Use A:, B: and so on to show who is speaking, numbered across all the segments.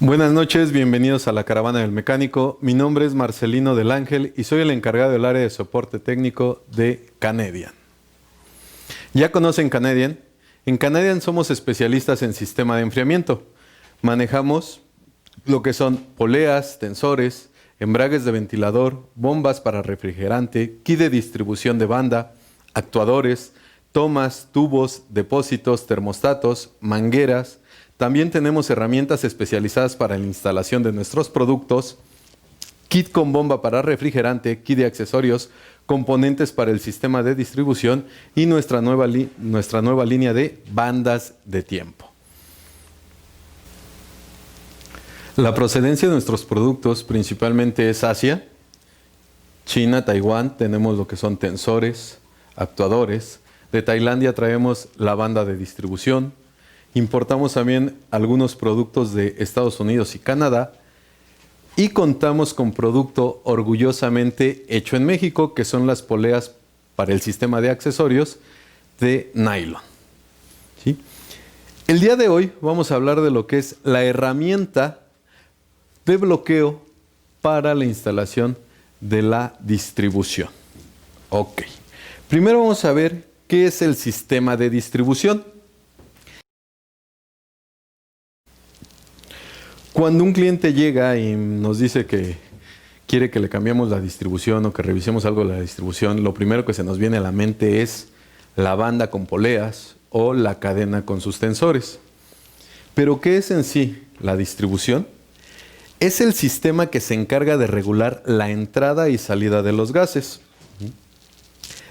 A: Buenas noches, bienvenidos a la Caravana del Mecánico. Mi nombre es Marcelino del Ángel y soy el encargado del área de soporte técnico de Canadian. ¿Ya conocen Canadian? En Canadian somos especialistas en sistema de enfriamiento. Manejamos lo que son poleas, tensores, embragues de ventilador, bombas para refrigerante, kit de distribución de banda, actuadores, tomas, tubos, depósitos, termostatos, mangueras. También tenemos herramientas especializadas para la instalación de nuestros productos, kit con bomba para refrigerante, kit de accesorios, componentes para el sistema de distribución y nuestra nueva línea de bandas de tiempo. La procedencia de nuestros productos principalmente es Asia, China, Taiwán, tenemos lo que son tensores, actuadores. De Tailandia traemos la banda de distribución. Importamos también algunos productos de Estados Unidos y Canadá y contamos con producto orgullosamente hecho en México, que son las poleas para el sistema de accesorios de nylon. ¿Sí? El día de hoy vamos a hablar de lo que es la herramienta de bloqueo para la instalación de la distribución. Ok. Primero vamos a ver qué es el sistema de distribución. Cuando un cliente llega y nos dice que quiere que le cambiemos la distribución o que revisemos algo de la distribución, lo primero que se nos viene a la mente es la banda con poleas o la cadena con sus tensores. Pero ¿qué es en sí la distribución? Es el sistema que se encarga de regular la entrada y salida de los gases.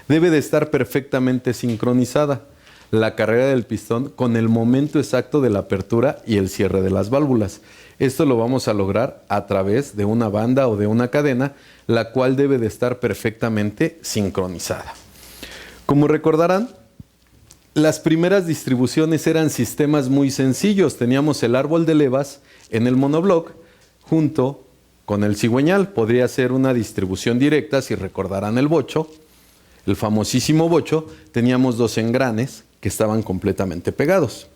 A: Debe de estar perfectamente sincronizada la carrera del pistón con el momento exacto de la apertura y el cierre de las válvulas. Esto lo vamos a lograr a través de una banda o de una cadena, la cual debe de estar perfectamente sincronizada. Como recordarán, las primeras distribuciones eran sistemas muy sencillos. Teníamos el árbol de levas en el monobloc junto con el cigüeñal. Podría ser una distribución directa, si recordarán el bocho, el famosísimo bocho. Teníamos dos engranes que estaban completamente pegados.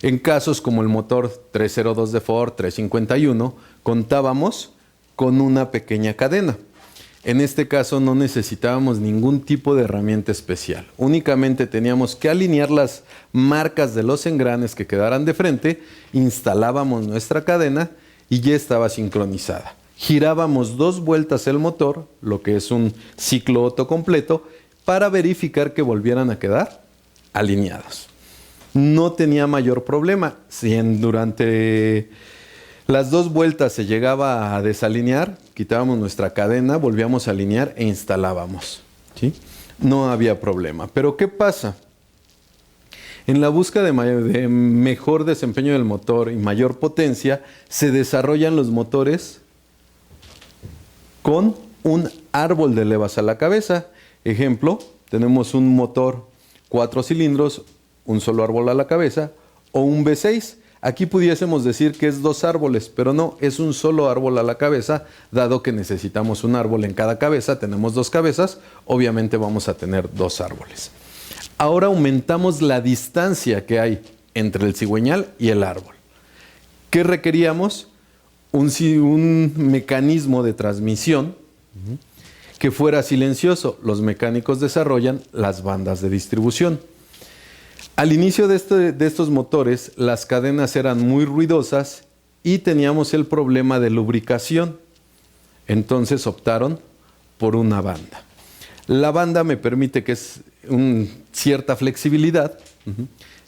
A: En casos como el motor 302 de Ford, 351, contábamos con una pequeña cadena. En este caso no necesitábamos ningún tipo de herramienta especial. Únicamente teníamos que alinear las marcas de los engranes que quedaran de frente, instalábamos nuestra cadena y ya estaba sincronizada. Girábamos 2 vueltas el motor, lo que es un ciclo Otto completo, para verificar que volvieran a quedar alineados. No tenía mayor problema. Si durante las 2 vueltas se llegaba a desalinear, quitábamos nuestra cadena, volvíamos a alinear e instalábamos. ¿Sí? No había problema. Pero ¿qué pasa? En la búsqueda de mejor desempeño del motor y mayor potencia, se desarrollan los motores con un árbol de levas a la cabeza. Ejemplo, tenemos un motor 4 cilindros, un solo árbol a la cabeza, o un V6. Aquí pudiésemos decir que es 2 árboles, pero no, es un solo árbol a la cabeza, dado que necesitamos un árbol en cada cabeza, tenemos 2 cabezas, obviamente vamos a tener 2 árboles. Ahora aumentamos la distancia que hay entre el cigüeñal y el árbol. ¿Qué requeríamos? Un mecanismo de transmisión que fuera silencioso. Los mecánicos desarrollan las bandas de distribución. Al inicio de estos motores, las cadenas eran muy ruidosas y teníamos el problema de lubricación. Entonces optaron por una banda. La banda me permite que es cierta flexibilidad,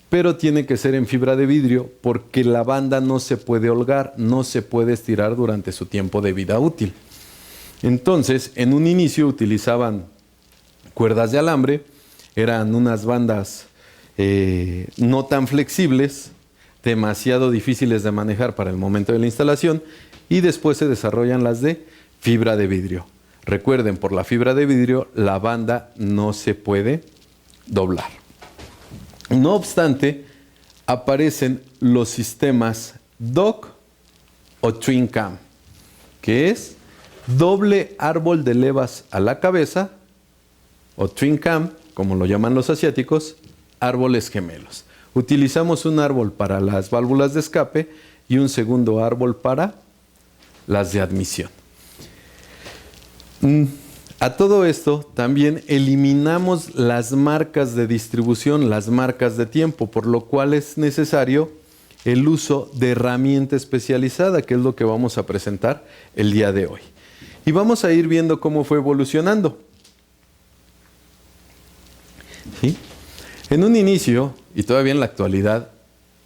A: pero tiene que ser en fibra de vidrio porque la banda no se puede holgar, no se puede estirar durante su tiempo de vida útil. Entonces, en un inicio utilizaban cuerdas de alambre, eran unas bandas no tan flexibles, demasiado difíciles de manejar para el momento de la instalación, y después se desarrollan las de fibra de vidrio. Recuerden, por la fibra de vidrio la banda no se puede doblar. No obstante, aparecen los sistemas DOC o Twin Cam, que es doble árbol de levas a la cabeza, o Twin Cam, como lo llaman los asiáticos, árboles gemelos. Utilizamos un árbol para las válvulas de escape y un segundo árbol para las de admisión. A todo esto también eliminamos las marcas de distribución, las marcas de tiempo, por lo cual es necesario el uso de herramienta especializada, que es lo que vamos a presentar el día de hoy. Y vamos a ir viendo cómo fue evolucionando. ¿Sí? En un inicio, y todavía en la actualidad,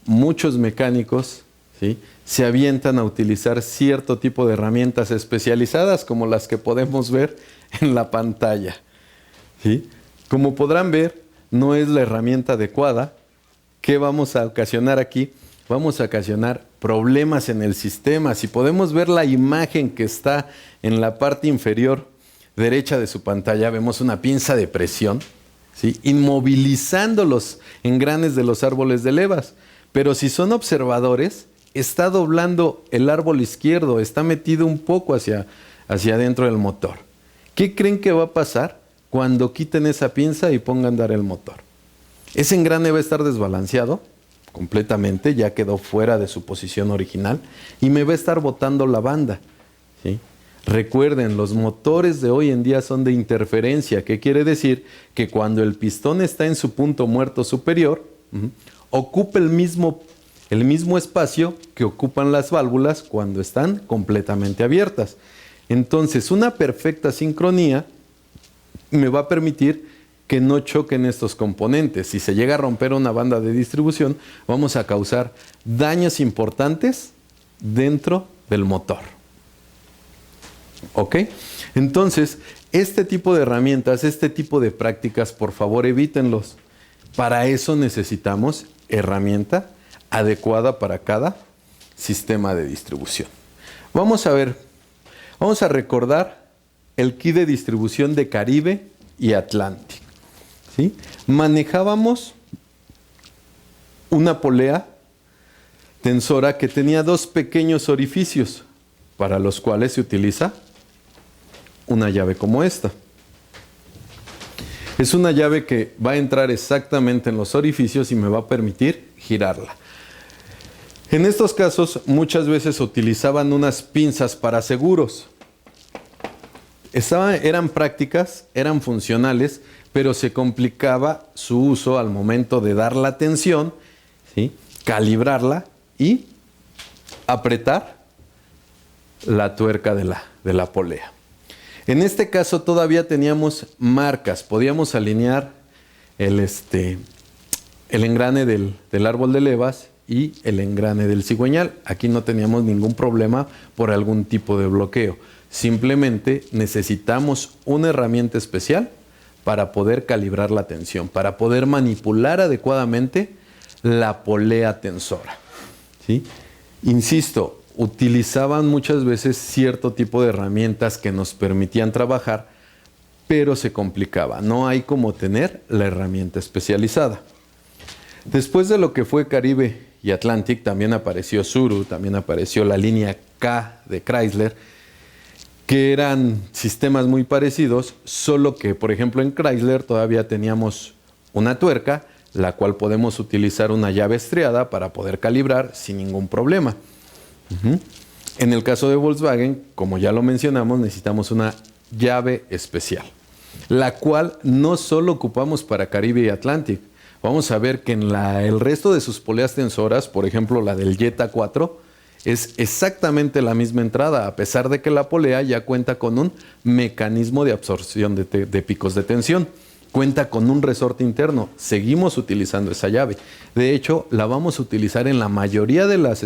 A: muchos mecánicos, ¿sí?, se avientan a utilizar cierto tipo de herramientas especializadas, como las que podemos ver en la pantalla. ¿Sí? Como podrán ver, no es la herramienta adecuada. ¿Qué vamos a ocasionar aquí? Vamos a ocasionar problemas en el sistema. Si podemos ver la imagen que está en la parte inferior derecha de su pantalla, vemos una pinza de presión, ¿sí?, inmovilizando los engranes de los árboles de levas. Pero si son observadores, está doblando el árbol izquierdo, está metido un poco hacia adentro del motor. ¿Qué creen que va a pasar cuando quiten esa pinza y pongan a andar el motor? Ese engrane va a estar desbalanceado completamente, ya quedó fuera de su posición original y me va a estar botando la banda. ¿Sí? Recuerden, los motores de hoy en día son de interferencia, que quiere decir que cuando el pistón está en su punto muerto superior, ocupa el mismo espacio que ocupan las válvulas cuando están completamente abiertas. Entonces, una perfecta sincronía me va a permitir que no choquen estos componentes. Si se llega a romper una banda de distribución, vamos a causar daños importantes dentro del motor. ¿Ok? Entonces, este tipo de herramientas, este tipo de prácticas, por favor, evítenlos. Para eso necesitamos herramienta adecuada para cada sistema de distribución. Vamos a recordar el kit de distribución de Caribe y Atlantic. ¿Sí? Manejábamos una polea tensora que tenía dos pequeños orificios, para los cuales se utiliza una llave como esta. Es una llave que va a entrar exactamente en los orificios y me va a permitir girarla. En estos casos, muchas veces utilizaban unas pinzas para seguros. Eran prácticas, eran funcionales, pero se complicaba su uso al momento de dar la tensión, ¿sí?, calibrarla y apretar la tuerca de la polea. En este caso todavía teníamos marcas, podíamos alinear el engrane del árbol de levas y el engrane del cigüeñal. Aquí no teníamos ningún problema por algún tipo de bloqueo. Simplemente necesitamos una herramienta especial para poder calibrar la tensión, para poder manipular adecuadamente la polea tensora. ¿Sí? Insisto, utilizaban muchas veces cierto tipo de herramientas que nos permitían trabajar, pero se complicaba. No hay como tener la herramienta especializada. Después de lo que fue Caribe y Atlantic, también apareció Zuru, también apareció la línea K de Chrysler, que eran sistemas muy parecidos, solo que, por ejemplo, en Chrysler todavía teníamos una tuerca, la cual podemos utilizar una llave estriada para poder calibrar sin ningún problema. En el caso de Volkswagen, como ya lo mencionamos, necesitamos una llave especial, la cual no solo ocupamos para Caribe y Atlantic. Vamos a ver que en el resto de sus poleas tensoras, por ejemplo la del Jetta 4, es exactamente la misma entrada, a pesar de que la polea ya cuenta con un mecanismo de absorción de picos de tensión. Cuenta con un resorte interno. Seguimos utilizando esa llave. De hecho, la vamos a utilizar en la mayoría de las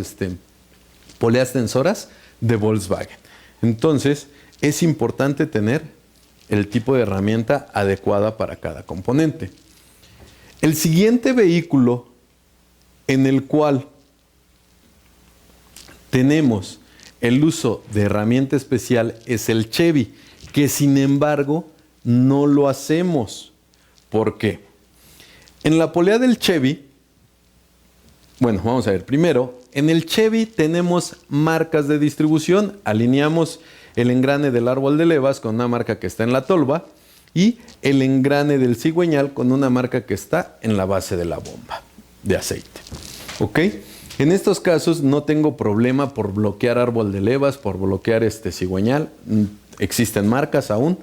A: poleas tensoras de Volkswagen. Entonces, es importante tener el tipo de herramienta adecuada para cada componente. El siguiente vehículo en el cual tenemos el uso de herramienta especial es el Chevy, que sin embargo no lo hacemos. ¿Por qué? En la polea del Chevy, bueno, vamos a ver, primero, en el Chevy tenemos marcas de distribución, alineamos el engrane del árbol de levas con una marca que está en la tolva y el engrane del cigüeñal con una marca que está en la base de la bomba de aceite. ¿Ok? En estos casos no tengo problema por bloquear árbol de levas, por bloquear cigüeñal. Existen marcas aún.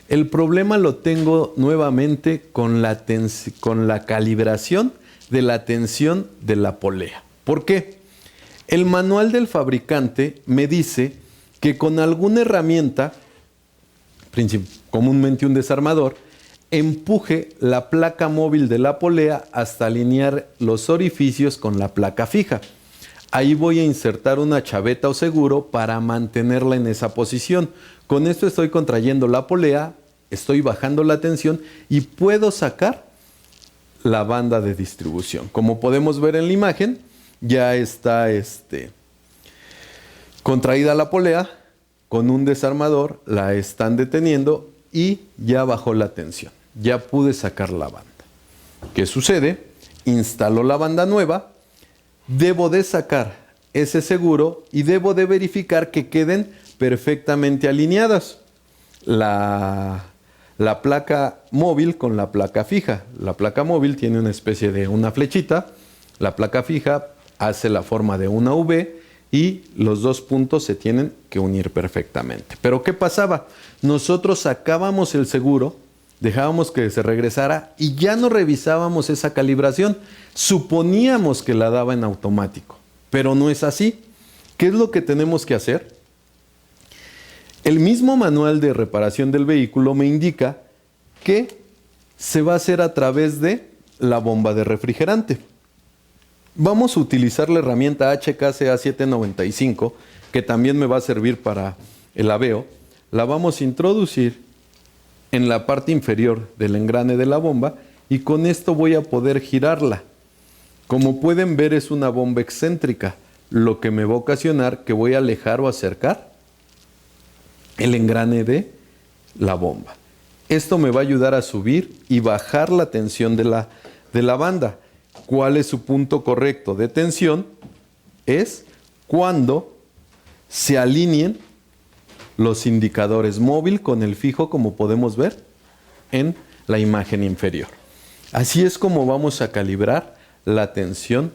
A: El problema lo tengo nuevamente con la calibración de la tensión de la polea. ¿Por qué? El manual del fabricante me dice que con alguna herramienta, comúnmente un desarmador, empuje la placa móvil de la polea hasta alinear los orificios con la placa fija. Ahí voy a insertar una chaveta o seguro para mantenerla en esa posición. Con esto estoy contrayendo la polea, estoy bajando la tensión y puedo sacar la banda de distribución. Como podemos ver en la imagen, ya está contraída la polea, con un desarmador la están deteniendo y ya bajó la tensión. Ya pude sacar la banda. ¿Qué sucede? Instaló la banda nueva, debo de sacar ese seguro y debo de verificar que queden perfectamente alineadas la placa móvil con la placa fija. La placa móvil tiene una especie de una flechita, la placa fija hace la forma de una V y los dos puntos se tienen que unir perfectamente. Pero ¿qué pasaba? Nosotros sacábamos el seguro, dejábamos que se regresara y ya no revisábamos esa calibración. Suponíamos que la daba en automático, pero no es así. ¿Qué es lo que tenemos que hacer? El mismo manual de reparación del vehículo me indica que se va a hacer a través de la bomba de refrigerante. Vamos a utilizar la herramienta HKCA 795, que también me va a servir para el aveo. La vamos a introducir en la parte inferior del engrane de la bomba y con esto voy a poder girarla. Como pueden ver, es una bomba excéntrica, lo que me va a ocasionar que voy a alejar o acercar el engrane de la bomba. Esto me va a ayudar a subir y bajar la tensión de la banda. ¿Cuál es su punto correcto de tensión? Es cuando se alineen los indicadores móvil con el fijo, como podemos ver en la imagen inferior. Así es como vamos a calibrar la tensión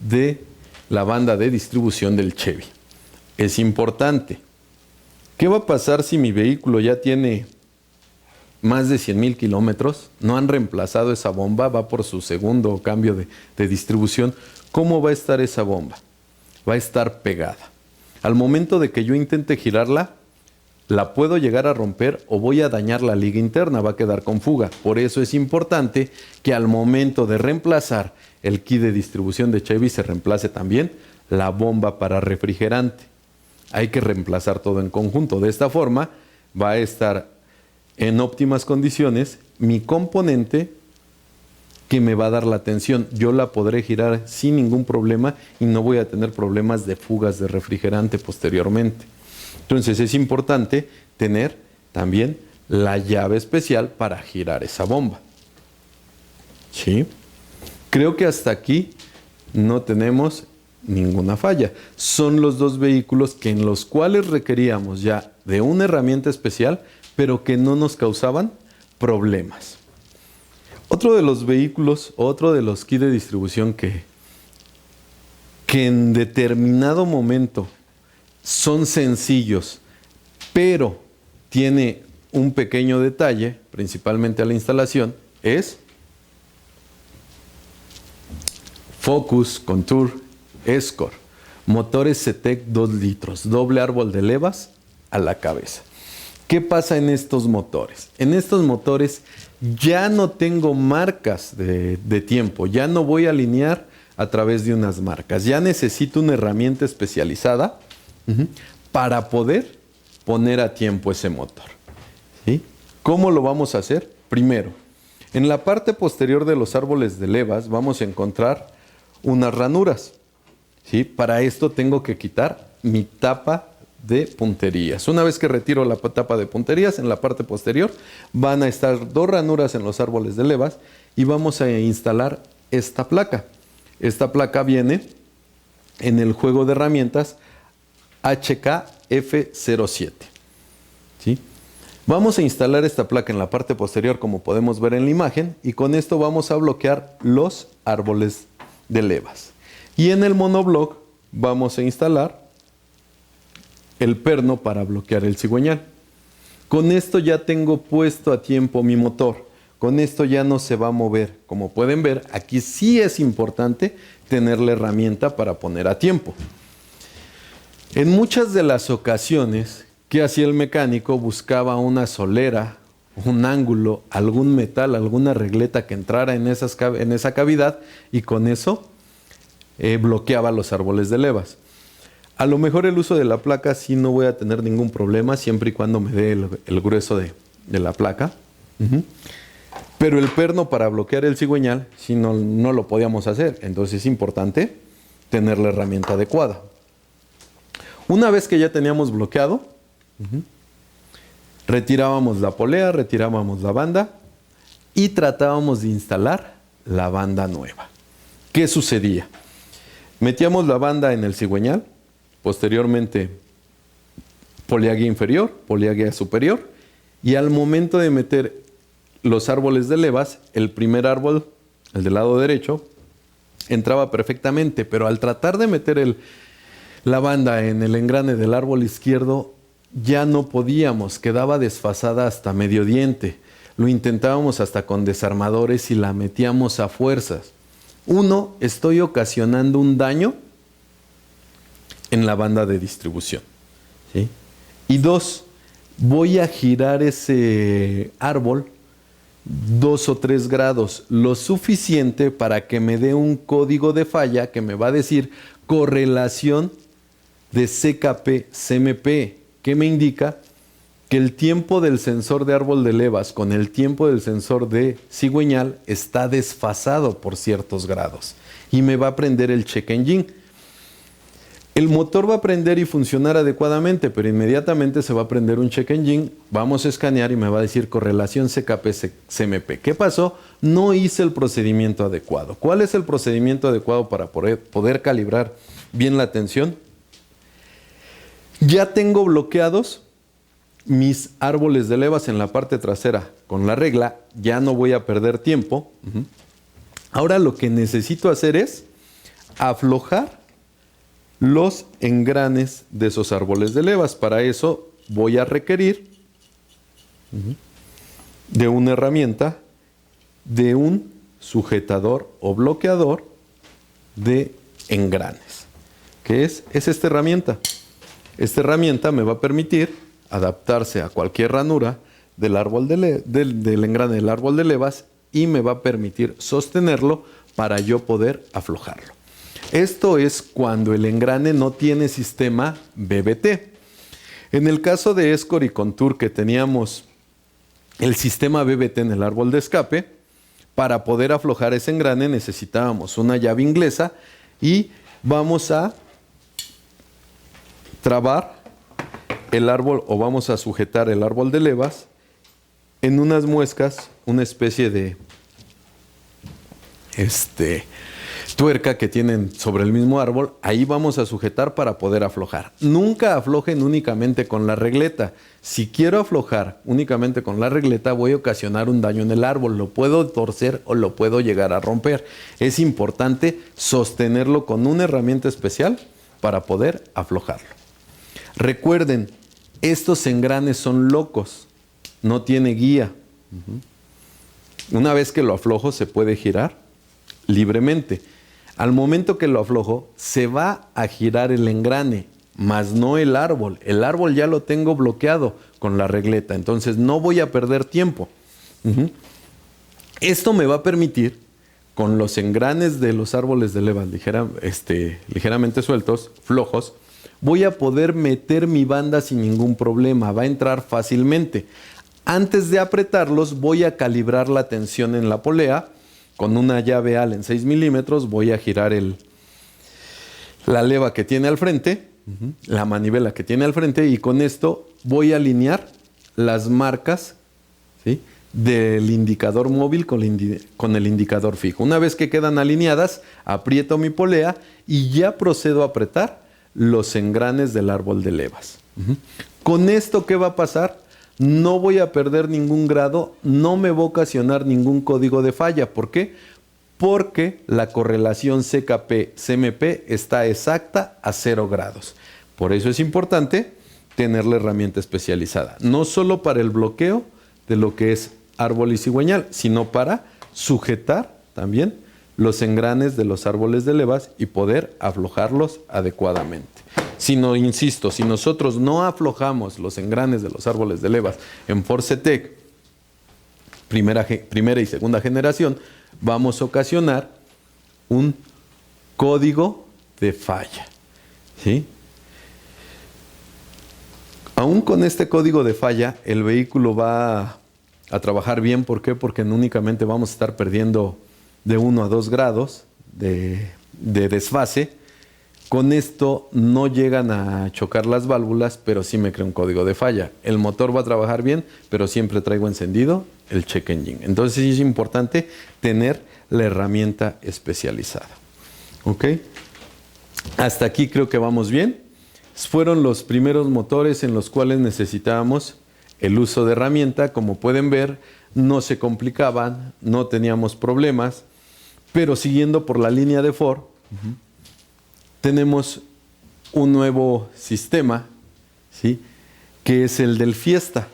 A: de la banda de distribución del Chevy. Es importante. ¿Qué va a pasar si mi vehículo ya tiene más de 100,000 kilómetros? No han reemplazado esa bomba, va por su segundo cambio de distribución. ¿Cómo va a estar esa bomba? Va a estar pegada. Al momento de que yo intente girarla, la puedo llegar a romper o voy a dañar la liga interna, va a quedar con fuga. Por eso es importante que al momento de reemplazar el kit de distribución de Chevy se reemplace también la bomba para refrigerante. Hay que reemplazar todo en conjunto. De esta forma va a estar en óptimas condiciones mi componente que me va a dar la tensión. Yo la podré girar sin ningún problema y no voy a tener problemas de fugas de refrigerante posteriormente. Entonces es importante tener también la llave especial para girar esa bomba. ¿Sí? Creo que hasta aquí no tenemos ninguna falla. Son los dos vehículos en los cuales requeríamos ya de una herramienta especial, pero que no nos causaban problemas. Otro de los vehículos, otro de los kits de distribución que en determinado momento son sencillos, pero tiene un pequeño detalle, principalmente a la instalación, es Focus, Contour, Escort, motores CETEC 2 litros, doble árbol de levas a la cabeza. ¿Qué pasa en estos motores? En estos motores ya no tengo marcas de tiempo, ya no voy a alinear a través de unas marcas, ya necesito una herramienta especializada para poder poner a tiempo ese motor. ¿Sí? ¿Cómo lo vamos a hacer? Primero, en la parte posterior de los árboles de levas vamos a encontrar unas ranuras. ¿Sí? Para esto tengo que quitar mi tapa de punterías. Una vez que retiro la tapa de punterías, en la parte posterior van a estar dos ranuras en los árboles de levas y vamos a instalar esta placa. Esta placa viene en el juego de herramientas HKF07. ¿Sí? Vamos a instalar esta placa en la parte posterior, como podemos ver en la imagen, y con esto vamos a bloquear los árboles de levas. Y en el monobloc vamos a instalar el perno para bloquear el cigüeñal. Con esto ya tengo puesto a tiempo mi motor. Con esto ya no se va a mover. Como pueden ver, aquí sí es importante tener la herramienta para poner a tiempo. En muchas de las ocasiones, ¿qué hacía el mecánico? Buscaba una solera, un ángulo, algún metal, alguna regleta que entrara en esa cavidad y con eso bloqueaba los árboles de levas. A lo mejor el uso de la placa sí no voy a tener ningún problema siempre y cuando me dé el grueso de la placa. Pero el perno para bloquear el cigüeñal sí no lo podíamos hacer. Entonces es importante tener la herramienta adecuada. Una vez que ya teníamos bloqueado, retirábamos la polea, retirábamos la banda y tratábamos de instalar la banda nueva. ¿Qué sucedía? Metíamos la banda en el cigüeñal, posteriormente poliaguia inferior, poliaguia superior, y al momento de meter los árboles de levas, el primer árbol, el del lado derecho, entraba perfectamente, pero al tratar de meter la banda en el engrane del árbol izquierdo, ya no podíamos, quedaba desfasada hasta medio diente. Lo intentábamos hasta con desarmadores y la metíamos a fuerzas. Uno, estoy ocasionando un daño en la banda de distribución, ¿sí? Y dos, voy a girar ese árbol 2 o 3 grados, lo suficiente para que me dé un código de falla que me va a decir correlación de CKP-CMP, que me indica que el tiempo del sensor de árbol de levas con el tiempo del sensor de cigüeñal está desfasado por ciertos grados y me va a prender el check engine. El motor va a prender y funcionar adecuadamente, pero inmediatamente se va a prender un check engine, vamos a escanear y me va a decir correlación CKP-CMP. ¿Qué pasó? No hice el procedimiento adecuado. ¿Cuál es el procedimiento adecuado para poder calibrar bien la tensión? Ya tengo bloqueados mis árboles de levas en la parte trasera con la regla, ya no voy a perder tiempo. Ahora lo que necesito hacer es aflojar los engranes de esos árboles de levas. Para eso voy a requerir de una herramienta, de un sujetador o bloqueador de engranes. ¿Qué es? Es esta herramienta. Esta herramienta me va a permitir adaptarse a cualquier ranura del engrane del árbol de levas y me va a permitir sostenerlo para yo poder aflojarlo. Esto es cuando el engrane no tiene sistema BBT. En el caso de Escort y Contour, que teníamos el sistema BBT en el árbol de escape, para poder aflojar ese engrane necesitábamos una llave inglesa y vamos a trabar el árbol o vamos a sujetar el árbol de levas en unas muescas, una especie de tuerca que tienen sobre el mismo árbol. Ahí vamos a sujetar para poder aflojar. Nunca aflojen únicamente con la regleta. Si quiero aflojar únicamente con la regleta, voy a ocasionar un daño en el árbol. Lo puedo torcer o lo puedo llegar a romper. Es importante sostenerlo con una herramienta especial para poder aflojarlo. Recuerden, estos engranes son locos, no tiene guía. Una vez que lo aflojo se puede girar libremente. Al momento que lo aflojo se va a girar el engrane, mas no el árbol. El árbol ya lo tengo bloqueado con la regleta, entonces no voy a perder tiempo. Esto me va a permitir, con los engranes de los árboles de levas ligeramente sueltos, flojos, voy a poder meter mi banda sin ningún problema, va a entrar fácilmente. Antes de apretarlos voy a calibrar la tensión en la polea. Con una llave Allen 6 milímetros voy a girar la leva que tiene al frente, la manivela que tiene al frente, y con esto voy a alinear las marcas, ¿sí?, del indicador móvil con el indicador fijo. Una vez que quedan alineadas, aprieto mi polea y ya procedo a apretar los engranes del árbol de levas. Con esto, ¿qué va a pasar? No voy a perder ningún grado, no me va a ocasionar ningún código de falla. ¿Por qué? porque la correlación CKP-CMP está exacta a 0 grados. Por eso es importante tener la herramienta especializada, no solo para el bloqueo de lo que es árbol y cigüeñal, sino para sujetar también los engranes de los árboles de levas y poder aflojarlos adecuadamente. Si no, insisto, si nosotros no aflojamos los engranes de los árboles de levas en Forcetec primera y segunda generación, vamos a ocasionar un código de falla, ¿sí? Aún con este código de falla, el vehículo va a trabajar bien. ¿Por qué? Porque únicamente vamos a estar perdiendo de 1 a 2 grados de desfase. Con esto no llegan a chocar las válvulas, pero sí me crea un código de falla. El motor va a trabajar bien, pero siempre traigo encendido el check engine. Entonces sí es importante tener la herramienta especializada. ¿Ok? Hasta aquí creo que vamos bien. Fueron los primeros motores en los cuales necesitábamos el uso de herramienta. Como pueden ver, no se complicaban, no teníamos problemas, pero siguiendo por la línea de Ford, tenemos un nuevo sistema, ¿sí?, que es el del Fiesta.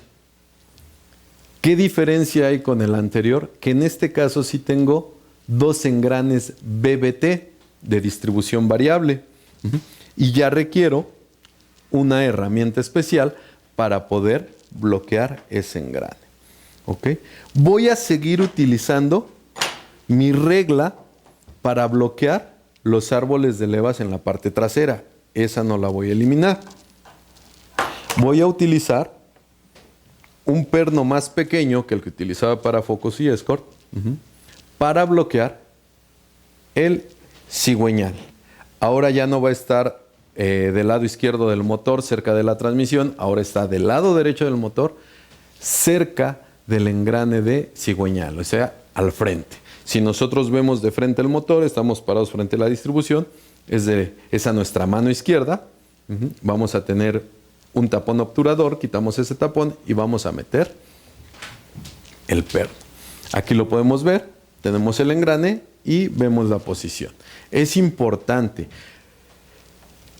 A: ¿Qué diferencia hay con el anterior? Que en este caso sí tengo 2 engranes BBT de distribución variable, y ya requiero una herramienta especial para poder bloquear ese engrane. ¿Ok? Voy a seguir utilizando mi regla para bloquear los árboles de levas en la parte trasera. Esa no la voy a eliminar. Voy a utilizar un perno más pequeño que el que utilizaba para Focus y Escort, para bloquear el cigüeñal. Ahora ya no va a estar del lado izquierdo del motor, cerca de la transmisión. Ahora está del lado derecho del motor, cerca del engrane de cigüeñal, o sea, al frente. Si nosotros vemos de frente el motor, estamos parados frente a la distribución, es a nuestra mano izquierda. Vamos a tener un tapón obturador, quitamos ese tapón y vamos a meter el perno. Aquí lo podemos ver, tenemos el engrane y vemos la posición. Es importante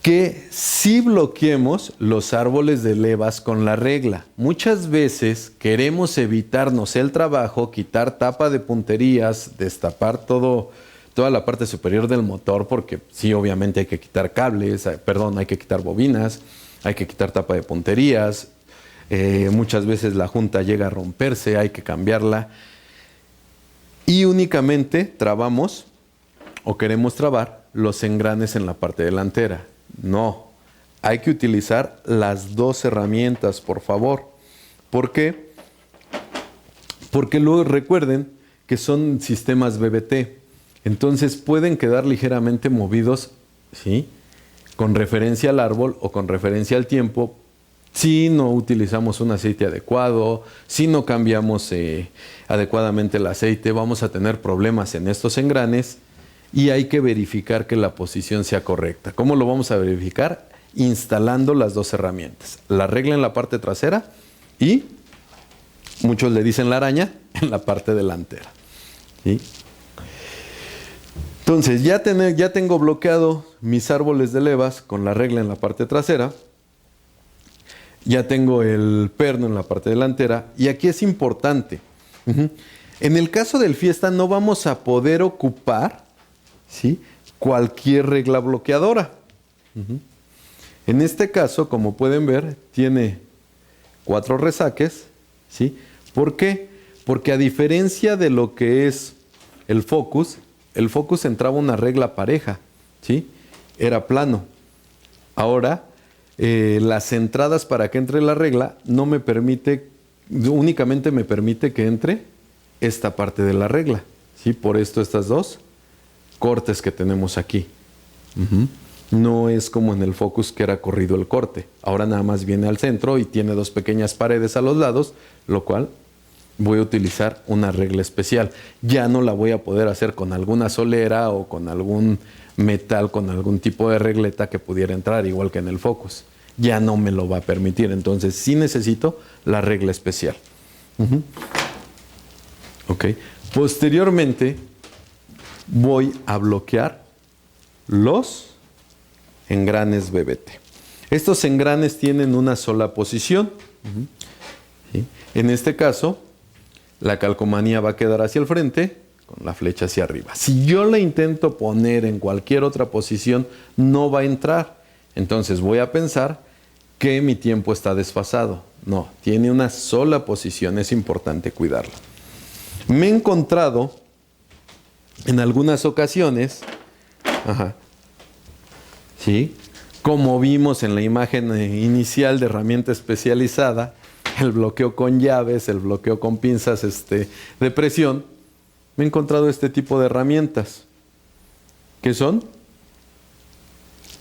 A: que sí bloqueemos los árboles de levas con la regla. Muchas veces queremos evitarnos el trabajo, quitar tapa de punterías, destapar toda la parte superior del motor, porque sí, obviamente hay que quitar cables, hay que quitar bobinas, hay que quitar tapa de punterías. Muchas veces la junta llega a romperse, hay que cambiarla. Y únicamente trabamos o queremos trabar los engranes en la parte delantera. No, hay que utilizar las 2 herramientas, por favor. ¿Por qué? Porque luego recuerden que son sistemas BBT. Entonces pueden quedar ligeramente movidos, ¿sí?, con referencia al árbol o con referencia al tiempo, si no utilizamos un aceite adecuado, si no cambiamos adecuadamente el aceite, vamos a tener problemas en estos engranes. Y hay que verificar que la posición sea correcta. ¿Cómo lo vamos a verificar? Instalando las 2 herramientas. La regla en la parte trasera y, muchos le dicen la araña, en la parte delantera. ¿Sí? Entonces, ya tengo bloqueado mis árboles de levas con la regla en la parte trasera. Ya tengo el perno en la parte delantera. Y aquí es importante. En el caso del Fiesta no vamos a poder ocupar, ¿sí?, cualquier regla bloqueadora. En este caso, como pueden ver, tiene 4 resaques, ¿sí? ¿Por qué? Porque a diferencia de lo que es el Focus entraba una regla pareja, ¿sí? Era plano. Ahora, las entradas para que entre la regla no me permite, únicamente me permite que entre esta parte de la regla, ¿sí? Por esto estas 2 cortes que tenemos aquí. No es como en el Focus que era corrido el corte. Ahora nada más viene al centro y tiene 2 pequeñas paredes a los lados, lo cual voy a utilizar una regla especial. Ya no la voy a poder hacer con alguna solera o con algún metal, con algún tipo de regleta que pudiera entrar, igual que en el Focus. Ya no me lo va a permitir. Entonces sí necesito la regla especial. Ok. Posteriormente, voy a bloquear los engranes BBT. Estos engranes tienen una sola posición. ¿Sí? En este caso, la calcomanía va a quedar hacia el frente con la flecha hacia arriba. Si yo la intento poner en cualquier otra posición, no va a entrar. Entonces voy a pensar que mi tiempo está desfasado. No, tiene una sola posición, es importante cuidarla. Me he encontrado en algunas ocasiones, ¿sí?, como vimos en la imagen inicial de herramienta especializada, el bloqueo con llaves, el bloqueo con pinzas de presión, me he encontrado este tipo de herramientas. ¿Qué son?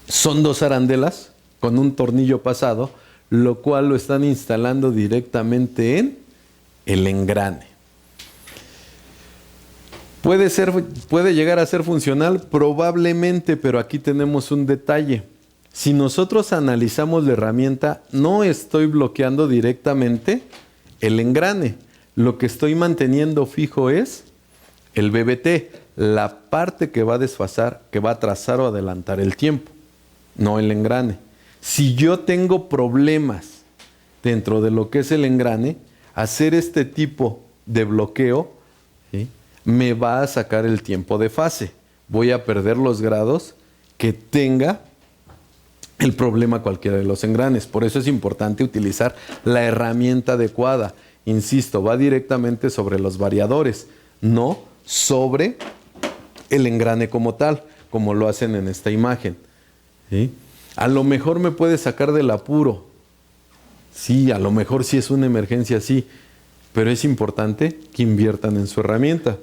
A: Son dos arandelas con un tornillo pasado, lo cual lo están instalando directamente en el engrane. ¿Puede llegar a ser funcional? Probablemente, pero aquí tenemos un detalle. Si nosotros analizamos la herramienta, no estoy bloqueando directamente el engrane. Lo que estoy manteniendo fijo es el BBT, la parte que va a desfasar, que va a atrasar o adelantar el tiempo, no el engrane. Si yo tengo problemas dentro de lo que es el engrane, hacer este tipo de bloqueo, ¿sí?, me va a sacar el tiempo de fase. Voy a perder los grados que tenga el problema cualquiera de los engranes. Por eso es importante utilizar la herramienta adecuada. Insisto, va directamente sobre los variadores, no sobre el engrane como tal, como lo hacen en esta imagen. ¿Sí? A lo mejor me puede sacar del apuro. Sí, a lo mejor sí es una emergencia, sí. Pero es importante que inviertan en su herramienta.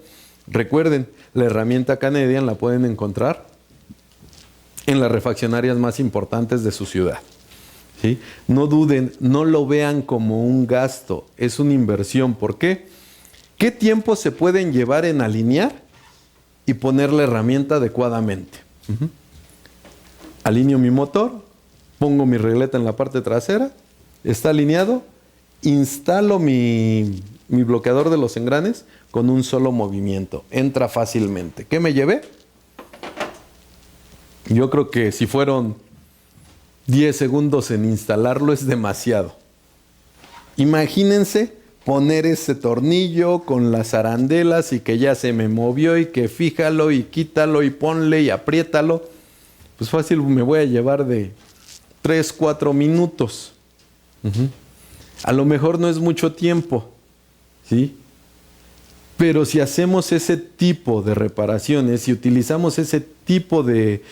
A: Recuerden, la herramienta Canadian la pueden encontrar en las refaccionarias más importantes de su ciudad. ¿Sí? No duden, no lo vean como un gasto, es una inversión. ¿Por qué? ¿Qué tiempo se pueden llevar en alinear y poner la herramienta adecuadamente? Alineo mi motor, pongo mi regleta en la parte trasera, está alineado, instalo mi bloqueador de los engranes con un solo movimiento. Entra fácilmente. ¿Qué me llevé? Yo creo que si fueron 10 segundos en instalarlo es demasiado. Imagínense poner ese tornillo con las arandelas y que ya se me movió y que fíjalo y quítalo y ponle y apriétalo. Pues fácil me voy a llevar de 3, 4 minutos. A lo mejor no es mucho tiempo, ¿sí? Pero si hacemos ese tipo de reparaciones, si utilizamos ese tipo de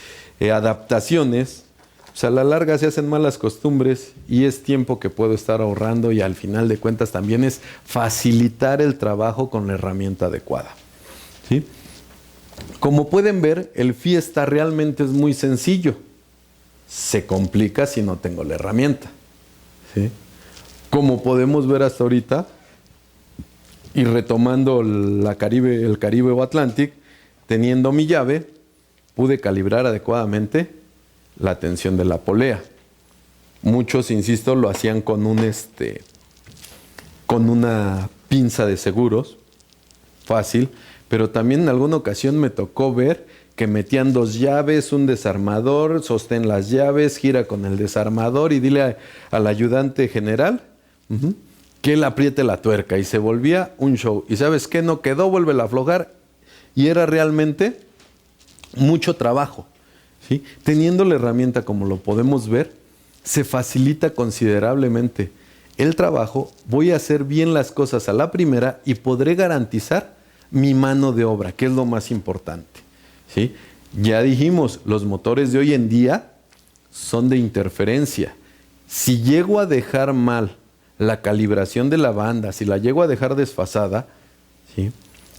A: adaptaciones, pues a la larga se hacen malas costumbres y es tiempo que puedo estar ahorrando y al final de cuentas también es facilitar el trabajo con la herramienta adecuada. ¿Sí? Como pueden ver, el Fiesta realmente es muy sencillo. Se complica si no tengo la herramienta. ¿Sí? Como podemos ver hasta ahorita, y retomando el Caribe o Atlantic, teniendo mi llave, pude calibrar adecuadamente la tensión de la polea. Muchos, insisto, lo hacían con una pinza de seguros, fácil, pero también en alguna ocasión me tocó ver que metían 2 llaves, un desarmador, sostén las llaves, gira con el desarmador y dile al ayudante general que él apriete la tuerca y se volvía un show. Y ¿sabes qué? No quedó, vuelve a aflojar y era realmente mucho trabajo. ¿Sí? Teniendo la herramienta como lo podemos ver, se facilita considerablemente el trabajo, voy a hacer bien las cosas a la primera y podré garantizar mi mano de obra, que es lo más importante. ¿Sí? Ya dijimos, los motores de hoy en día son de interferencia. Si llego a dejar mal la calibración de la banda, si la llego a dejar desfasada, ¿sí?,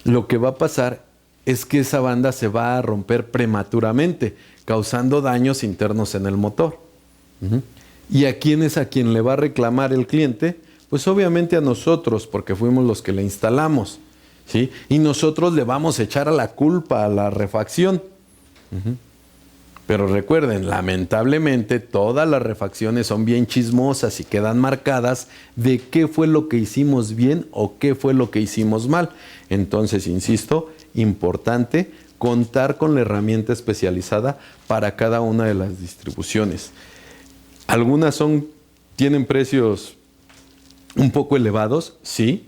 A: lo que va a pasar es que esa banda se va a romper prematuramente, causando daños internos en el motor. ¿Y a quién es a quien le va a reclamar el cliente? Pues obviamente a nosotros, porque fuimos los que la instalamos, ¿sí? Y nosotros le vamos a echar a la culpa a la refacción. Pero recuerden, lamentablemente todas las refacciones son bien chismosas y quedan marcadas de qué fue lo que hicimos bien o qué fue lo que hicimos mal. Entonces, insisto, importante contar con la herramienta especializada para cada una de las distribuciones. Algunas tienen precios un poco elevados, sí.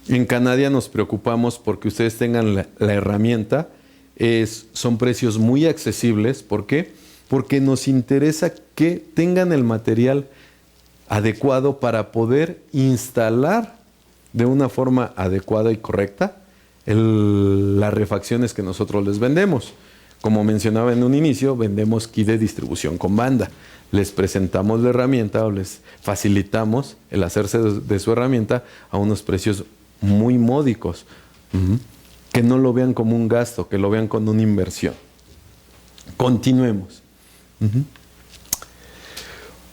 A: En Canadia nos preocupamos porque ustedes tengan la herramienta. Son precios muy accesibles. ¿Por qué? Porque nos interesa que tengan el material adecuado para poder instalar de una forma adecuada y correcta las refacciones que nosotros les vendemos. Como mencionaba en un inicio, vendemos kit de distribución con banda. Les presentamos la herramienta o les facilitamos el hacerse de su herramienta a unos precios muy módicos. Que no lo vean como un gasto, que lo vean como una inversión. Continuemos.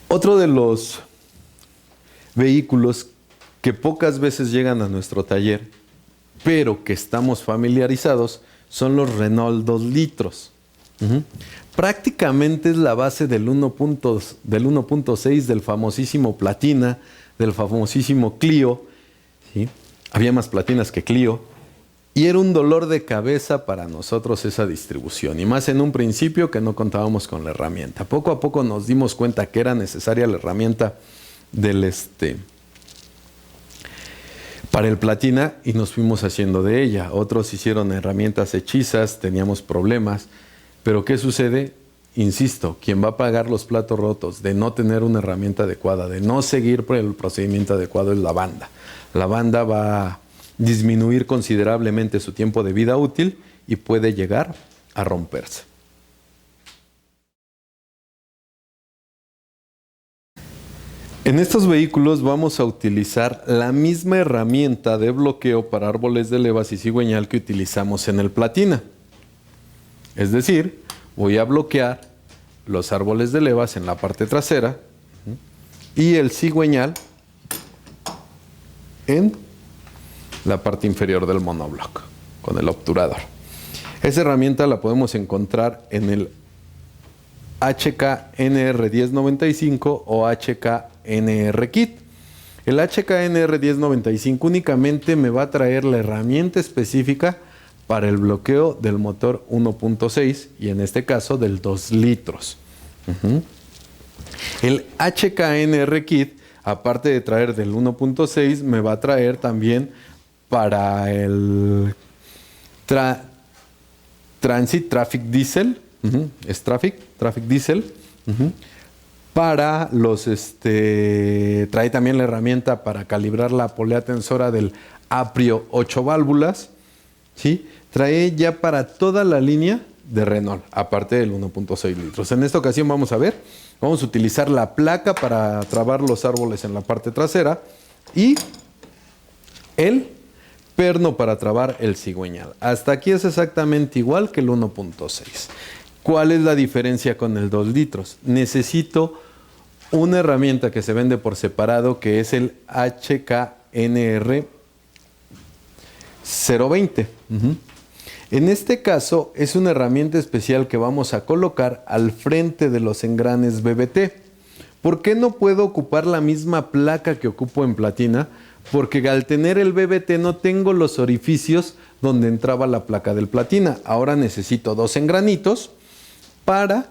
A: Otro de los vehículos que pocas veces llegan a nuestro taller, pero que estamos familiarizados, son los Renault 2 litros. Prácticamente es la base del 1.6, del famosísimo Platina, del famosísimo Clio. ¿Sí? Había más Platinas que Clio. Y era un dolor de cabeza para nosotros esa distribución. Y más en un principio que no contábamos con la herramienta. Poco a poco nos dimos cuenta que era necesaria la herramienta para el Platina y nos fuimos haciendo de ella. Otros hicieron herramientas hechizas, teníamos problemas. Pero ¿qué sucede? Insisto, quien va a pagar los platos rotos de no tener una herramienta adecuada, de no seguir por el procedimiento adecuado, es la banda. La banda va a disminuir considerablemente su tiempo de vida útil y puede llegar a romperse. En estos vehículos vamos a utilizar la misma herramienta de bloqueo para árboles de levas y cigüeñal que utilizamos en el Platina. Es decir, voy a bloquear los árboles de levas en la parte trasera y el cigüeñal en la parte inferior del monobloc con el obturador. Esa herramienta la podemos encontrar en el HKNR 1095 o HKNR Kit. El HKNR 1095 únicamente me va a traer la herramienta específica para el bloqueo del motor 1.6 y en este caso del 2 litros. El HKNR Kit, aparte de traer del 1.6, me va a traer también para el Traffic Diesel, es Traffic Diesel, para los, trae también la herramienta para calibrar la polea tensora del Aprio 8 válvulas, ¿sí? Trae ya para toda la línea de Renault, aparte del 1.6 litros. En esta ocasión vamos a utilizar la placa para trabar los árboles en la parte trasera y el perno para trabar el cigüeñal. Hasta aquí es exactamente igual que el 1.6. ¿Cuál es la diferencia con el 2 litros? Necesito una herramienta que se vende por separado, que es el HKNR 020. En este caso es una herramienta especial que vamos a colocar al frente de los engranes BBT. ¿Por qué no puedo ocupar la misma placa que ocupo en Platina? Porque al tener el BBT no tengo los orificios donde entraba la placa del Platina. Ahora necesito 2 engranitos para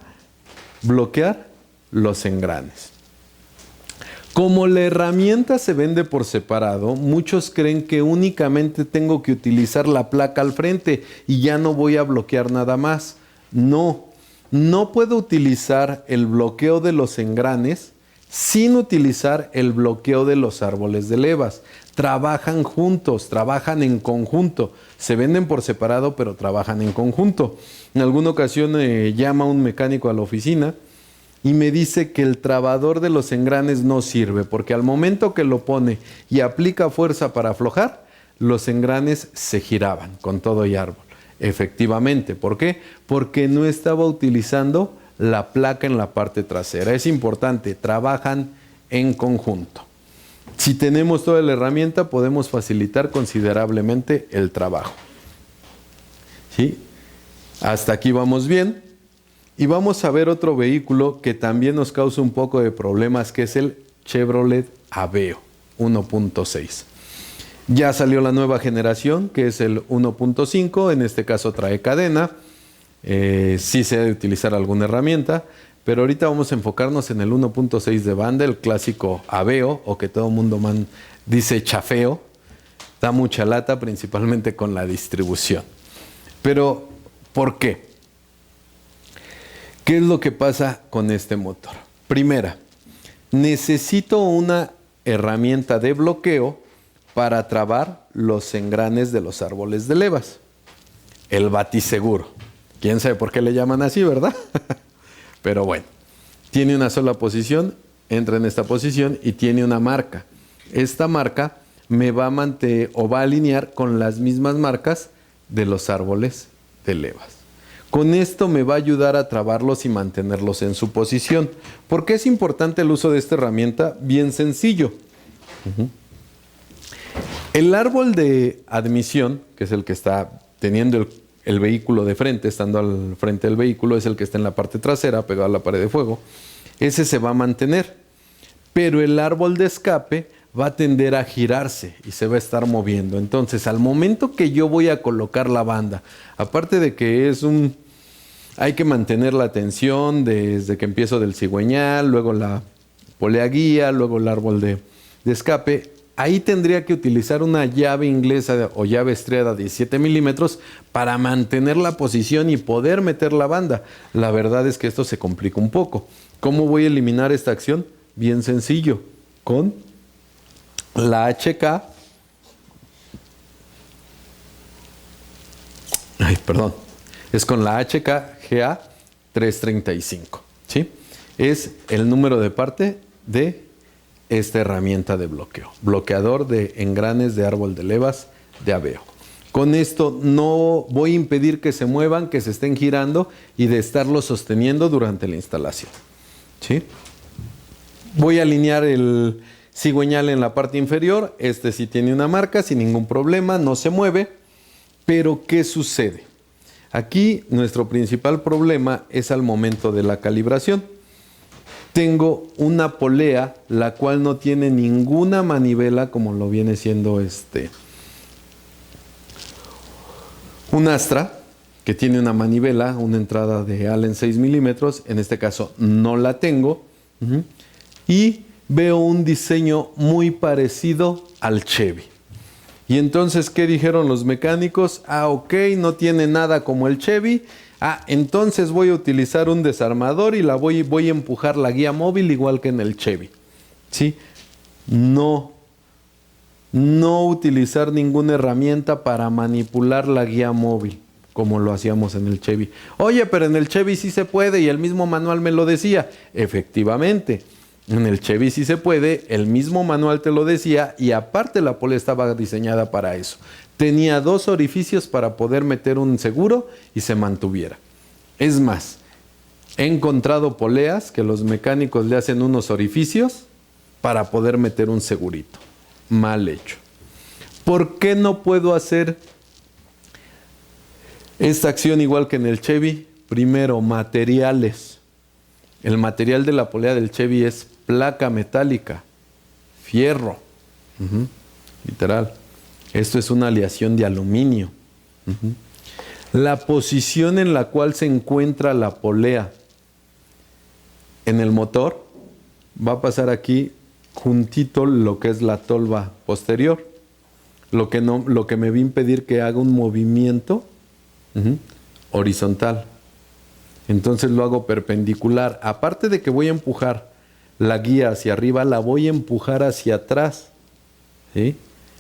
A: bloquear los engranes. Como la herramienta se vende por separado, muchos creen que únicamente tengo que utilizar la placa al frente y ya no voy a bloquear nada más. No puedo utilizar el bloqueo de los engranes sin utilizar el bloqueo de los árboles de levas. Trabajan juntos, trabajan en conjunto. Se venden por separado, pero trabajan en conjunto. En alguna ocasión llama un mecánico a la oficina y me dice que el trabador de los engranes no sirve, porque al momento que lo pone y aplica fuerza para aflojar, los engranes se giraban con todo y árbol. Efectivamente, ¿por qué? Porque no estaba utilizando la placa en la parte trasera. Es importante, trabajan en conjunto. Si tenemos toda la herramienta, podemos facilitar considerablemente el trabajo. ¿Sí? Hasta aquí vamos bien. Y vamos a ver otro vehículo que también nos causa un poco de problemas, que es el Chevrolet Aveo 1.6. Ya salió la nueva generación, que es el 1.5, en este caso trae cadena. Sí se debe utilizar alguna herramienta, pero ahorita vamos a enfocarnos en el 1.6 de banda, el clásico Aveo, o que todo el mundo dice chafeo. Da mucha lata, principalmente con la distribución. Pero, ¿por qué? ¿Qué es lo que pasa con este motor? Primera, necesito una herramienta de bloqueo para trabar los engranes de los árboles de levas. El batiseguro. ¿Quién sabe por qué le llaman así, verdad? Pero bueno, tiene una sola posición, entra en esta posición y tiene una marca. Esta marca me va a mantener o va a alinear con las mismas marcas de los árboles de levas. Con esto me va a ayudar a trabarlos y mantenerlos en su posición. ¿Por qué es importante el uso de esta herramienta? Bien sencillo. El árbol de admisión, que es el que está teniendo el vehículo de frente, estando al frente del vehículo, es el que está en la parte trasera, pegado a la pared de fuego. Ese se va a mantener. Pero el árbol de escape va a tender a girarse y se va a estar moviendo. Entonces, al momento que yo voy a colocar la banda, aparte de que hay que mantener la tensión desde que empiezo del cigüeñal, luego la polea guía, luego el árbol de escape. Ahí tendría que utilizar una llave inglesa o llave estriada 17 milímetros para mantener la posición y poder meter la banda. La verdad es que esto se complica un poco. ¿Cómo voy a eliminar esta acción? Bien sencillo, con la HK. Es con la HK GA 335. ¿Sí? Es el número de parte de esta herramienta de bloqueo. Bloqueador de engranes de árbol de levas de Aveo. Con esto no voy a impedir que se muevan, que se estén girando y de estarlo sosteniendo durante la instalación. ¿Sí? Voy a alinear el cigüeñal en la parte inferior. Este sí tiene una marca sin ningún problema, no se mueve. Pero ¿qué sucede? Aquí nuestro principal problema es al momento de la calibración. Tengo una polea la cual no tiene ninguna manivela como lo viene siendo un Astra que tiene una manivela, una entrada de Allen 6 milímetros. En este caso no la tengo. Y veo un diseño muy parecido al Chevy. Y entonces, ¿qué dijeron los mecánicos? Ok, no tiene nada como el Chevy. Entonces voy a utilizar un desarmador y voy a empujar la guía móvil igual que en el Chevy. ¿Sí? No utilizar ninguna herramienta para manipular la guía móvil, como lo hacíamos en el Chevy. Oye, pero en el Chevy sí se puede y el mismo manual me lo decía. Efectivamente, en el Chevy sí se puede, el mismo manual te lo decía y aparte la polea estaba diseñada para eso. Tenía 2 orificios para poder meter un seguro y se mantuviera. Es más, he encontrado poleas que los mecánicos le hacen unos orificios para poder meter un segurito. Mal hecho. ¿Por qué no puedo hacer esta acción igual que en el Chevy? Primero, materiales. El material de la polea del Chevy es placa metálica, fierro, literal. Esto es una aleación de aluminio. La posición en la cual se encuentra la polea en el motor va a pasar aquí juntito lo que es la tolva posterior, lo que me va a impedir que haga un movimiento horizontal. Entonces lo hago perpendicular. Aparte de que voy a empujar la guía hacia arriba, la voy a empujar hacia atrás. ¿Sí?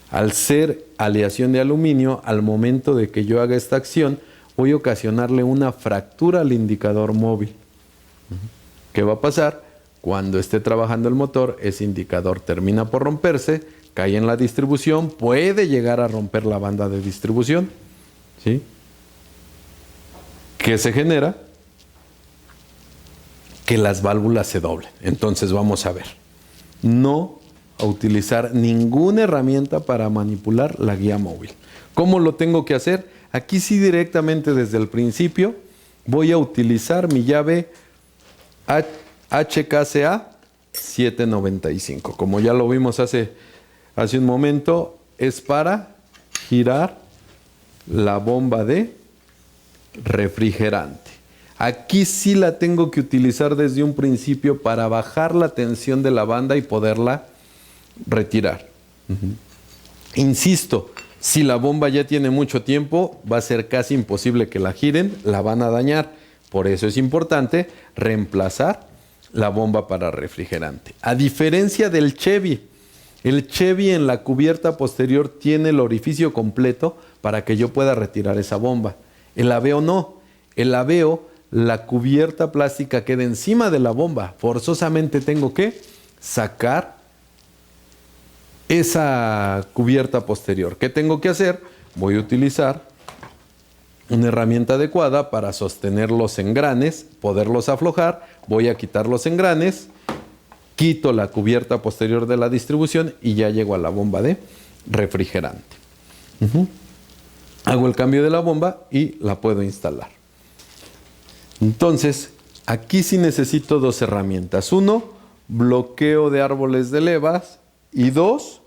A: Al ser aleación de aluminio, al momento de que yo haga esta acción, voy a ocasionarle una fractura al indicador móvil. ¿Qué va a pasar? Cuando esté trabajando el motor, ese indicador termina por romperse, cae en la distribución, puede llegar a romper la banda de distribución. ¿Sí? ¿Qué se genera? Que las válvulas se doblen. Entonces vamos a ver. No a utilizar ninguna herramienta para manipular la guía móvil. ¿Cómo lo tengo que hacer? Aquí sí directamente desde el principio voy a utilizar mi llave HKCA 795. Como ya lo vimos hace un momento, es para girar la bomba de refrigerante. Aquí sí la tengo que utilizar desde un principio para bajar la tensión de la banda y poderla retirar. Insisto, si la bomba ya tiene mucho tiempo, va a ser casi imposible que la giren, la van a dañar. Por eso es importante reemplazar la bomba para refrigerante. A diferencia del Chevy, el Chevy en la cubierta posterior tiene el orificio completo para que yo pueda retirar esa bomba. El Aveo no. El Aveo, la cubierta plástica queda encima de la bomba. Forzosamente tengo que sacar esa cubierta posterior. ¿Qué tengo que hacer? Voy a utilizar una herramienta adecuada para sostener los engranes, poderlos aflojar. Voy a quitar los engranes, quito la cubierta posterior de la distribución y ya llego a la bomba de refrigerante. Hago el cambio de la bomba y la puedo instalar. Entonces, aquí sí necesito dos herramientas. Uno, bloqueo de árboles de levas. Y dos,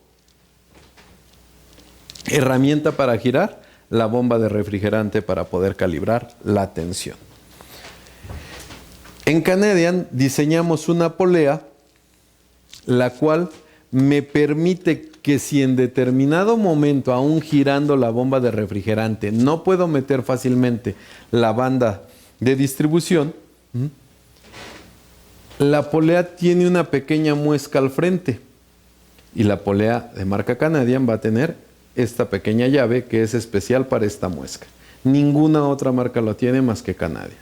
A: herramienta para girar la bomba de refrigerante para poder calibrar la tensión. En Canadian diseñamos una polea la cual me permite que si en determinado momento, aún girando la bomba de refrigerante, no puedo meter fácilmente la banda de distribución, la polea tiene una pequeña muesca al frente y la polea de marca Canadian va a tener esta pequeña llave que es especial para esta muesca. Ninguna otra marca lo tiene más que Canadian.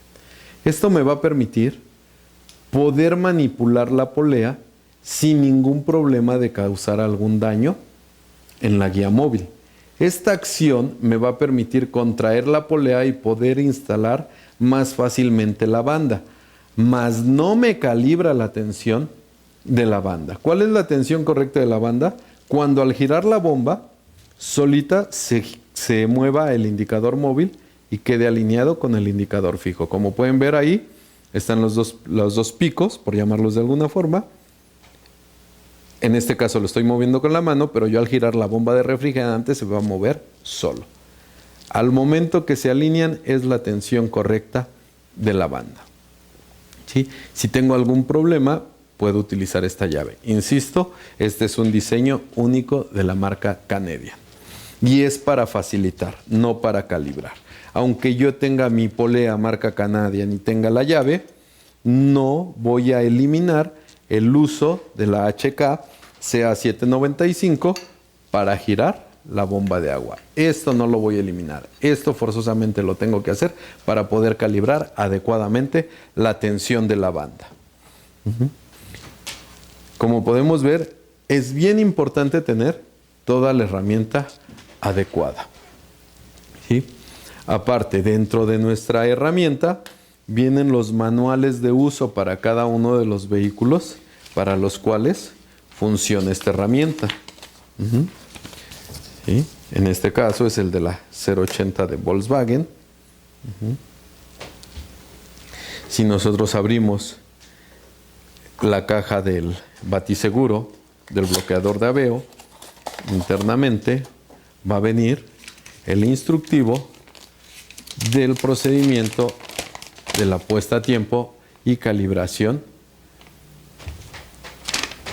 A: Esto me va a permitir poder manipular la polea sin ningún problema de causar algún daño en la guía móvil. Esta acción me va a permitir contraer la polea y poder instalar más fácilmente la banda, mas no me calibra la tensión de la banda. ¿Cuál es la tensión correcta de la banda? Cuando al girar la bomba, solita se mueva el indicador móvil y quede alineado con el indicador fijo. Como pueden ver ahí, están los dos picos, por llamarlos de alguna forma. En este caso lo estoy moviendo con la mano, pero yo al girar la bomba de refrigerante se va a mover solo. Al momento que se alinean es la tensión correcta de la banda. ¿Sí? Si tengo algún problema, puedo utilizar esta llave. Insisto, este es un diseño único de la marca Canadian. Y es para facilitar, no para calibrar. Aunque yo tenga mi polea marca Canadian y tenga la llave, no voy a eliminar el uso de la HK CA795 para girar la bomba de agua. Esto no lo voy a eliminar. Esto forzosamente lo tengo que hacer para poder calibrar adecuadamente la tensión de la banda. Como podemos ver, es bien importante tener toda la herramienta adecuada. ¿Sí? Aparte, dentro de nuestra herramienta vienen los manuales de uso para cada uno de los vehículos para los cuales funciona esta herramienta. ¿Sí? En este caso es el de la 080 de Volkswagen. Si nosotros abrimos la caja del batiseguro, del bloqueador de Aveo, internamente va a venir el instructivo del procedimiento de la puesta a tiempo y calibración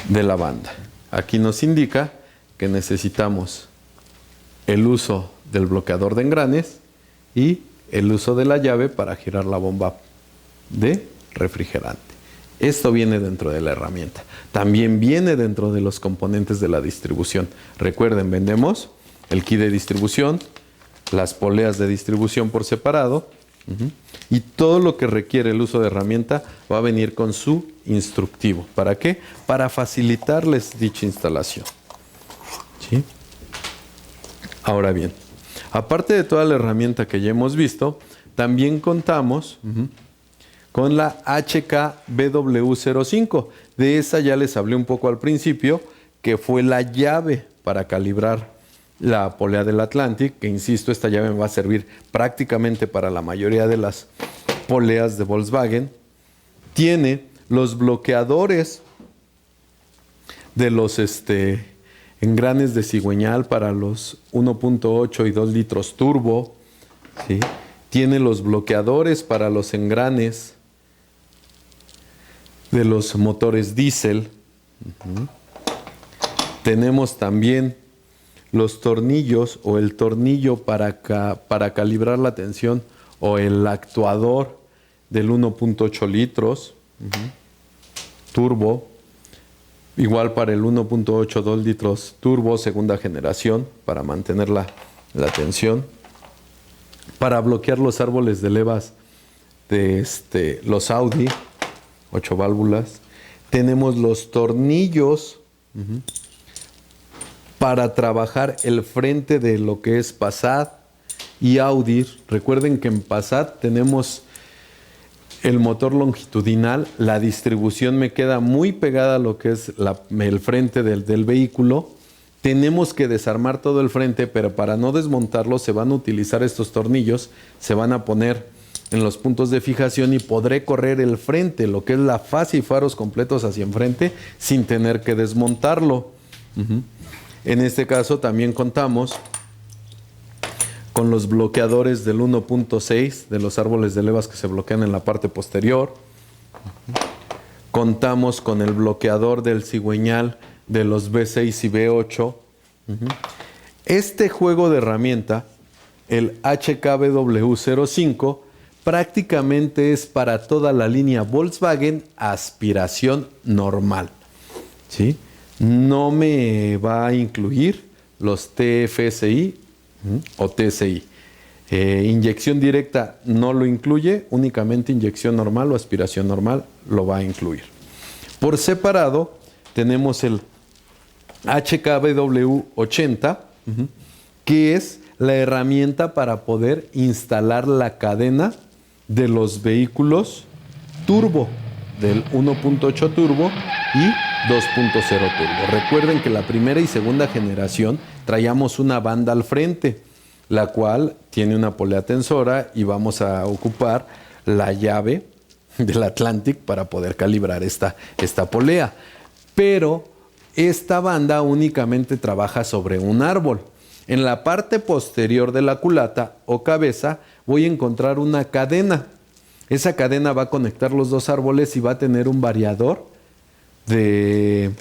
A: de la banda. Aquí nos indica que necesitamos el uso del bloqueador de engranes y el uso de la llave para girar la bomba de refrigerante. Esto viene dentro de la herramienta. También viene dentro de los componentes de la distribución. Recuerden, vendemos el kit de distribución, las poleas de distribución por separado, y todo lo que requiere el uso de herramienta va a venir con su instructivo. ¿Para qué? Para facilitarles dicha instalación. ¿Sí? Ahora bien, aparte de toda la herramienta que ya hemos visto, también contamos con la HK-BW05. De esa ya les hablé un poco al principio, que fue la llave para calibrar la polea del Atlantic, que insisto, esta llave me va a servir prácticamente para la mayoría de las poleas de Volkswagen. Tiene los bloqueadores de los engranes de cigüeñal para los 1.8 y 2 litros turbo, ¿sí? Tiene los bloqueadores para los engranes de los motores diésel. Tenemos también los tornillos o el tornillo para calibrar la tensión o el actuador del 1.8 litros turbo. Igual para el 1.8 2 litros turbo, segunda generación, para mantener la tensión. Para bloquear los árboles de levas de los Audi, 8 válvulas. Tenemos los tornillos para trabajar el frente de lo que es Passat y Audi. Recuerden que en Passat tenemos el motor longitudinal, la distribución me queda muy pegada a lo que es el frente del vehículo. Tenemos que desarmar todo el frente, pero para no desmontarlo se van a utilizar estos tornillos, se van a poner en los puntos de fijación y podré correr el frente, lo que es la fase y faros completos hacia enfrente sin tener que desmontarlo. En este caso también contamos con los bloqueadores del 1.6 de los árboles de levas que se bloquean en la parte posterior. Contamos con el bloqueador del cigüeñal de los B6 y B8. Este juego de herramienta, el HKBW05, prácticamente es para toda la línea Volkswagen aspiración normal, ¿sí? No me va a incluir los TFSI o TSI. Inyección directa no lo incluye, únicamente inyección normal o aspiración normal lo va a incluir. Por separado tenemos el HKBW80, que es la herramienta para poder instalar la cadena de los vehículos turbo, del 1.8 turbo y 2.0 turbo. Recuerden que la primera y segunda generación traíamos una banda al frente, la cual tiene una polea tensora y vamos a ocupar la llave del Atlantic para poder calibrar esta polea. Pero esta banda únicamente trabaja sobre un árbol. En la parte posterior de la culata o cabeza voy a encontrar una cadena. Esa cadena va a conectar los dos árboles y va a tener un variador de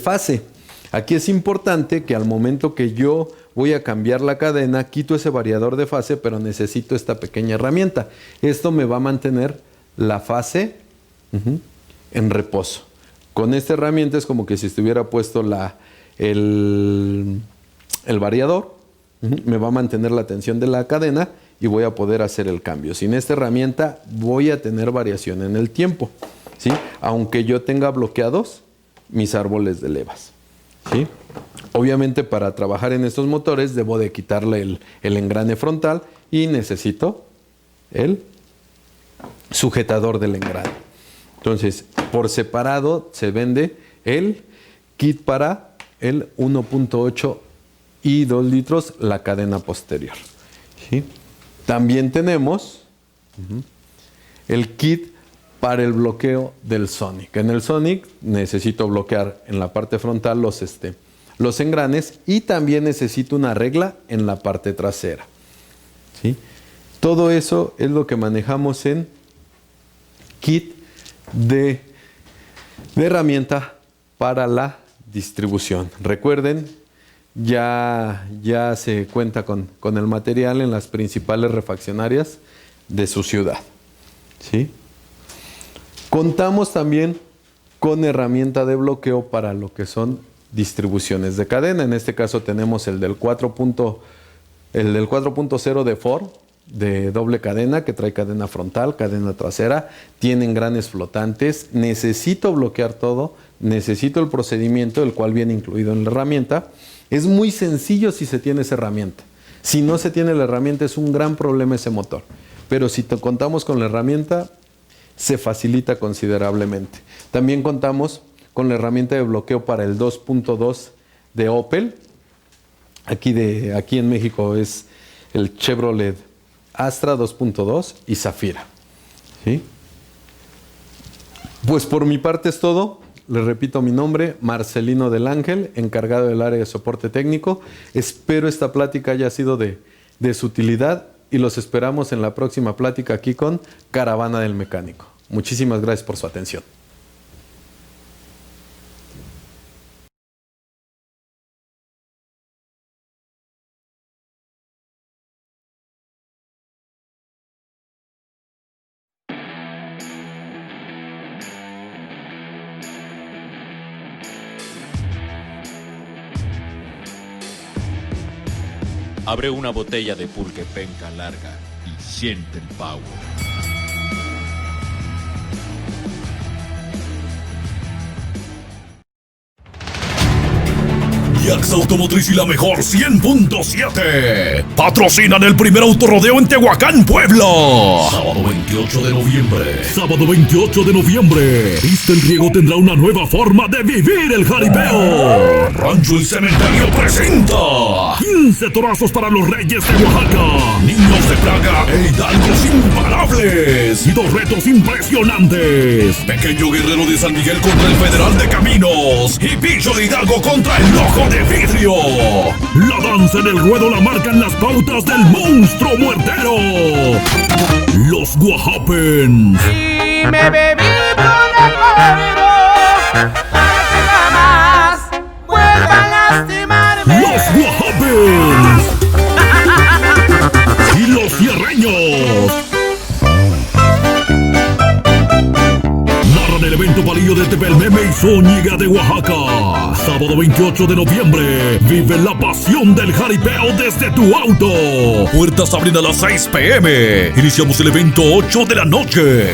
A: fase. Aquí es importante que al momento que yo voy a cambiar la cadena, quito ese variador de fase, pero necesito esta pequeña herramienta. Esto me va a mantener la fase en reposo. Con esta herramienta es como que si estuviera puesto el variador, me va a mantener la tensión de la cadena y voy a poder hacer el cambio. Sin esta herramienta voy a tener variación en el tiempo, ¿sí? Aunque yo tenga bloqueados mis árboles de levas, ¿sí? Obviamente para trabajar en estos motores debo de quitarle el engrane frontal y necesito el sujetador del engrane. Entonces, por separado se vende el kit para el 1.8 y 2 litros, la cadena posterior, ¿sí? También tenemos el kit para el bloqueo del Sonic. En el Sonic necesito bloquear en la parte frontal los engranes y también necesito una regla en la parte trasera, ¿sí? Todo eso es lo que manejamos en kit de herramienta para la distribución. Recuerden, ya se cuenta con el material en las principales refaccionarias de su ciudad, ¿sí? Contamos también con herramienta de bloqueo para lo que son distribuciones de cadena. En este caso tenemos el del 4.0 de Ford, de doble cadena, que trae cadena frontal, cadena trasera, tiene engranes flotantes. Necesito bloquear todo, necesito el procedimiento, el cual viene incluido en la herramienta. Es muy sencillo si se tiene esa herramienta. Si no se tiene la herramienta es un gran problema ese motor. Pero si contamos con la herramienta, se facilita considerablemente. También contamos con la herramienta de bloqueo para el 2.2 de Opel. Aquí en México es el Chevrolet Astra 2.2 y Zafira, ¿sí? Pues por mi parte es todo. Les repito mi nombre, Marcelino del Ángel, encargado del área de soporte técnico. Espero esta plática haya sido de su utilidad y los esperamos en la próxima plática aquí con Caravana del Mecánico. Muchísimas gracias por su atención.
B: Abre una botella de pulque penca larga y siente el power.
C: Jax Automotriz y la mejor 100.7 patrocinan el primer autorrodeo en Tehuacán, Puebla. Sábado 28 de noviembre. Sábado 28 de noviembre. Vista el Riego tendrá una nueva forma de vivir el jaripeo. Rancho El Cementerio presenta 15 torazos para los Reyes de Oaxaca, Niños de Praga e Hidalgos imparables. Y 2 retos impresionantes. Pequeño Guerrero de San Miguel contra el Federal de Caminos. Y Bicho de Hidalgo contra el Ojo de Vidrio. La danza en el ruedo la marcan las pautas del monstruo muertero. Los Guajapens.
D: Y me bebí con el bolero para que jamás vuelva a lastimarme.
C: Los Guajapens. Y los Sierreños. Narran el evento Palillo de Tepelmeme y Zúñiga de Oaxaca. Sábado 28 de noviembre. Vive la pasión del jaripeo desde tu auto. Puertas abren a las 6 p.m. Iniciamos el evento 8 de la noche.